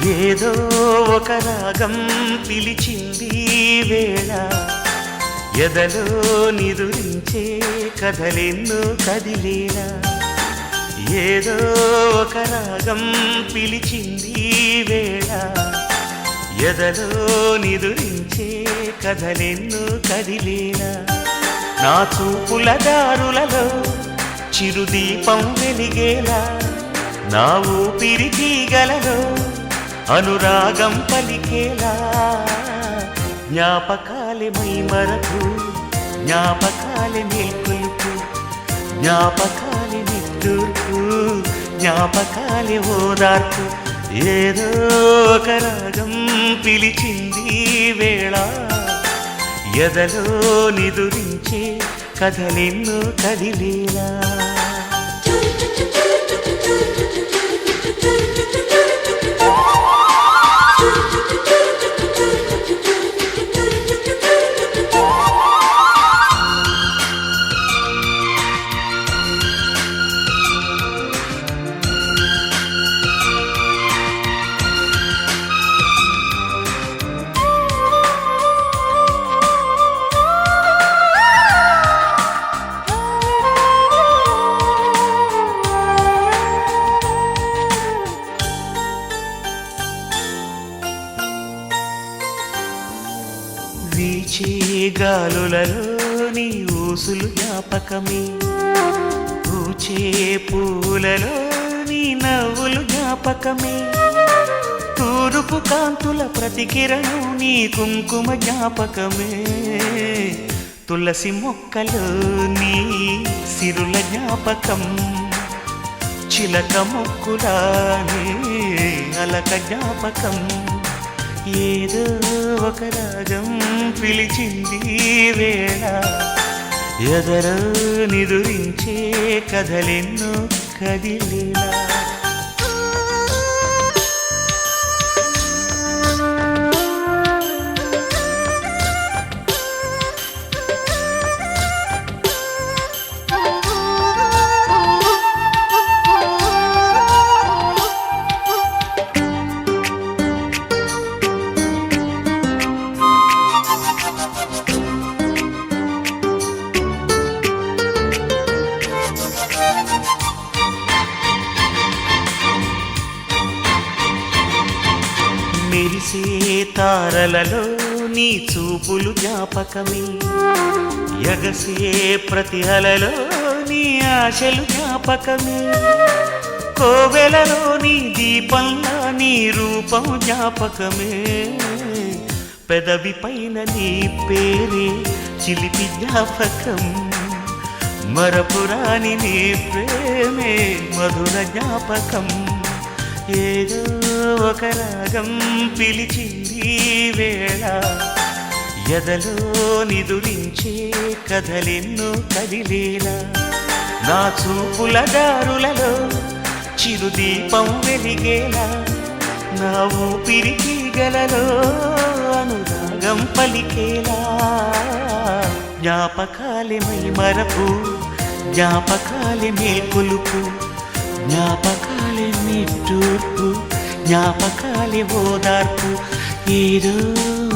ఏదో ఒక రాగం పిలిచింది వేళ ఎదలో నిదురించే కథలెన్నో కదిలేలా ఏదో ఒక రాగం పిలిచింది వేళ ఎదలో నిదురించే కథలెన్నో కదిలేలా నా చూపుల దారులలో చిరుదీపం వెలిగేలా నా ఊపిరి తీగలలో అనురాగం పలికేలా జ్ఞాపకాలే మైమరకు జ్ఞాపకాలే మేల్కొలుపు జ్ఞాపకాలే నిట్టూర్పు జ్ఞాపకాలే ఓదార్పు ఏదో ఒక రాగం పిలిచింది వేళ ఎదలో నిదురించే కథలెన్నో కదిలేలా వీచే గాలులలో నీ ఊసులు జ్ఞాపకమే పూచే పూలలో నీ నవ్వులు జ్ఞాపకమే తూరుపు కాంతుల ప్రతికిరణం నీ కుంకుమ జ్ఞాపకమే తులసి మొక్కలో నీ సిరుల జ్ఞాపకం చిలక మొక్కులానే అలక జ్ఞాపకం ఏదో ఒక రాగం పిలిచింది వేళ ఎదరో నిదురించే కథలెన్నో కదిలేలా మెరిసే తారలలో నీ చూపులు జ్ఞాపకమే ఎగసే ప్రతి అలలో నీ ఆశలు జ్ఞాపకమే కోవెలలో నీ దీపంలా నీ రూపం జ్ఞాపకమే పెదవి పైన నీ పేరే చిలిపి జ్ఞాపకం మరపురాని నీ ప్రేమే మధుర జ్ఞాపకం ఏదో ఒక రాగం పిలిచింది వేళ ఎదలో నిదురించే కథలెన్నో కదిలేలా నా చూపుల దారులలో చిరుదీపం వెలిగేలా నా ఊపిరి తీగలలో అనురాగం పలికేలా జ్ఞాపకాలే మైమరపు జ్ఞాపకాలే మేల్కొలుపు జ్ఞాపకాలే నిట్టూర్పు జ్ఞాపకాలే ఓదార్పు ఏదో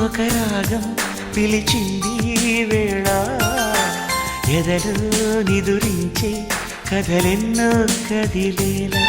ఒక రాగం పిలిచింది వేళ ఎదలో నిదురించే కథలెన్నో కదిలేలా